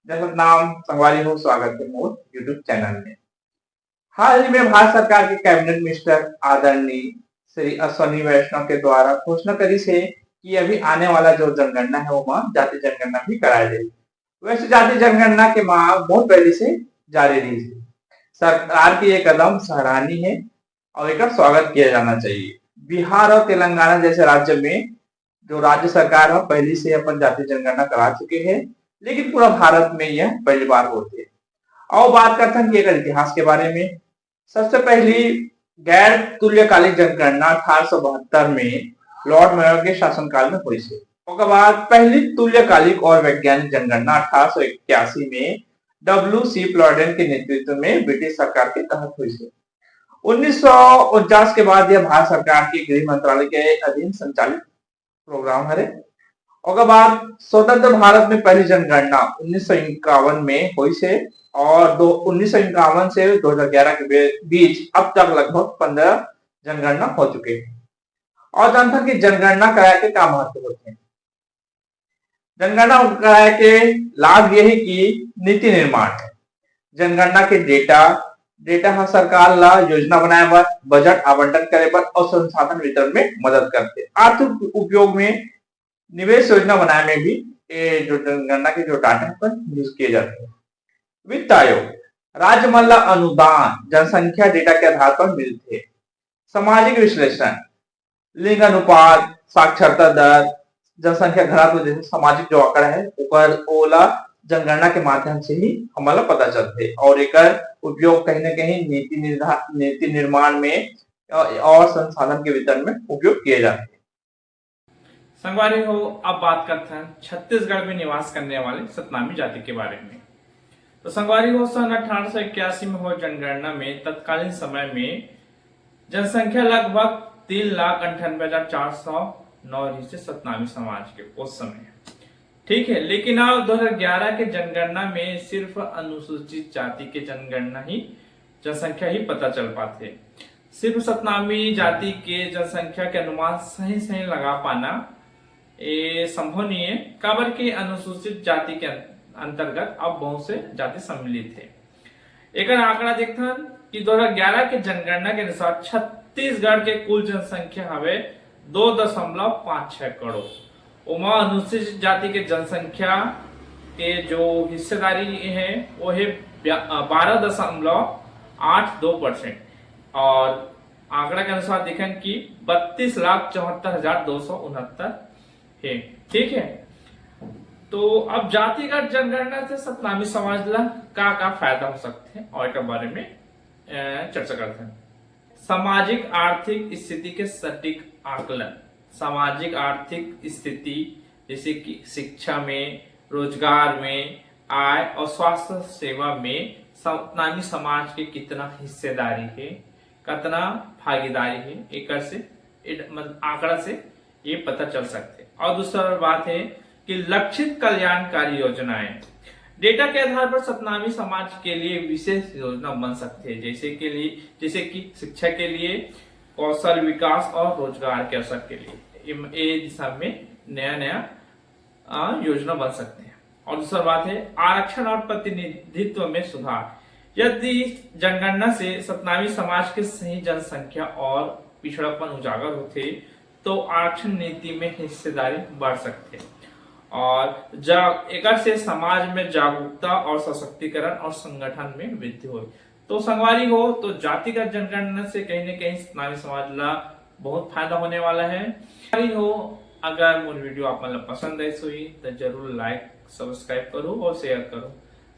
जय सतनाम संगवारी हो, स्वागत है मोर यूट्यूब चैनल में। हाल ही में भारत सरकार के कैबिनेट मिनिस्टर आदरणीय श्री अश्विनी वैष्णव के द्वारा घोषणा करी से कि अभी आने वाला जो जनगणना है वो जाति जनगणना भी कराया जाएगी। वैसे जाति जनगणना के मांग बहुत पहले से जारी रही है। सरकार की ये कदम सराहनीय है और इसका स्वागत किया जाना चाहिए। बिहार और तेलंगाना जैसे राज्य में जो राज्य सरकार है पहले से अपन जाति जनगणना करा चुके हैं, लेकिन पूरा भारत में यह पहली बार होती है। और बात करते हैं कि इतिहास के बारे में। सबसे पहली गैर तुल्यकालिक जनगणना 1872 में लॉर्ड मेयो के शासनकाल में हुई थी। उसके बाद पहली तुल्यकालिक और वैज्ञानिक जनगणना 1881 में W.C. प्लॉडेन के नेतृत्व में ब्रिटिश सरकार के तहत हुई थी। 1949 के बाद यह भारत सरकार के गृह मंत्रालय के अधीन संचालित प्रोग्राम है। उसके बाद स्वतंत्र भारत में पहली जनगणना 1951 में हुई से और 1951 से 2011 के बीच अब तक लगभग 15 जनगणना हो चुके हैं। और जनता की जनगणना कराए के क्या महत्व होते हैं? जनगणना कराए के लाभ यही कि नीति निर्माण है। जनगणना के डेटा सरकार ला योजना बनाए बर, बजट आवंटन करे बर और संसाधन वितरण में मदद करते। आर्थिक उपयोग में, निवेश योजना बनाने में भी ये जो जनगणना के जो डाटा पर यूज किए जाते हैं। वित्त आयोग राज्य मन ला अनुदान जनसंख्या डेटा के आधार पर मिलते हैं। सामाजिक विश्लेषण, लिंग अनुपात, साक्षरता दर, जनसंख्या घनत्व जैसे सामाजिक जो आंकड़ा है ऊपर ओला जनगणना के माध्यम से ही हमारा पता चलते और एक उपयोग कहीं न कहीं नीति निर्माण में और संसाधन के वितरण में उपयोग किए जाते हैं। संगवारी हो, अब बात करते हैं छत्तीसगढ़ में निवास करने वाले सतनामी जाति के बारे में। तो संगवारी हो, सन 1881 में हुई जनगणना में तत्कालीन समय में जनसंख्या लगभग 3,98,409 रही से सतनामी समाज के उस समय। ठीक है, लेकिन अब 2011 के जनगणना में सिर्फ अनुसूचित जाति के जनसंख्या ही पता चल पाते। सिर्फ सतनामी जाति के जनसंख्या के अनुमान सही लगा पाना ये संभव नहीं है, काबर के अनुसूचित जाति के अंतर्गत अब बहुत से जाति सम्मिलित है। एक आंकड़ा देखते कि 2011 के जनगणना के अनुसार छत्तीसगढ़ के कुल जनसंख्या हवे 2.56 करोड़। उमा अनुसूचित जाति के जनसंख्या के जो हिस्सेदारी है वो है 12.82% और आंकड़ा के अनुसार देखें कि 32,74,269 है। ठीक है, तो अब जातिगत जनगणना से सतनामी समाज ला का फायदा हो सकते हैं और इसके बारे में चर्चा करते हैं। सामाजिक आर्थिक स्थिति के सटीक आकलन। सामाजिक आर्थिक स्थिति जैसे कि शिक्षा में, रोजगार में, आय और स्वास्थ्य सेवा में सतनामी समाज के कितना हिस्सेदारी है, कितना भागीदारी है, एक से आंकड़ा से ये पता चल सकते हैं। और दूसरा बात है कि लक्षित कल्याणकारी योजनाएं डेटा के आधार पर सतनामी समाज के लिए विशेष योजना बन सकते हैं, जैसे कि शिक्षा के लिए, कौशल विकास और रोजगार के अवसर के लिए ये दिशा में नया योजना बन सकते हैं। और दूसरा बात है आरक्षण और प्रतिनिधित्व में सुधार। यदि जनगणना से सतनामी समाज के सही जनसंख्या और पिछड़ापन उजागर होते तो आरक्षण नीति में हिस्सेदारी बढ़ सकते और एक से समाज में जागरूकता और सशक्तिकरण और संगठन में वृद्धि हो। तो संगवारी हो, तो जातिगत जनगणना से कहीं न कहीं सतनामी समाज ला बहुत फायदा होने वाला है। हो, अगर मोर वीडियो आप मतलब पसंद आई हुई तो जरूर लाइक सब्सक्राइब करो और शेयर करो।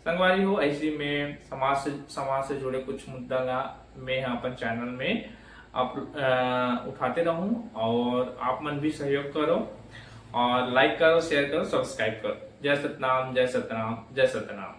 संगवारी हो, ऐसी में समाज से जुड़े कुछ मुद्दा ला मैं अपन चैनल में उठाते रहूं और आप मन भी सहयोग करो और लाइक करो, शेयर करो, सब्सक्राइब करो। जय सतनाम, जय सतनाम, जय सतनाम।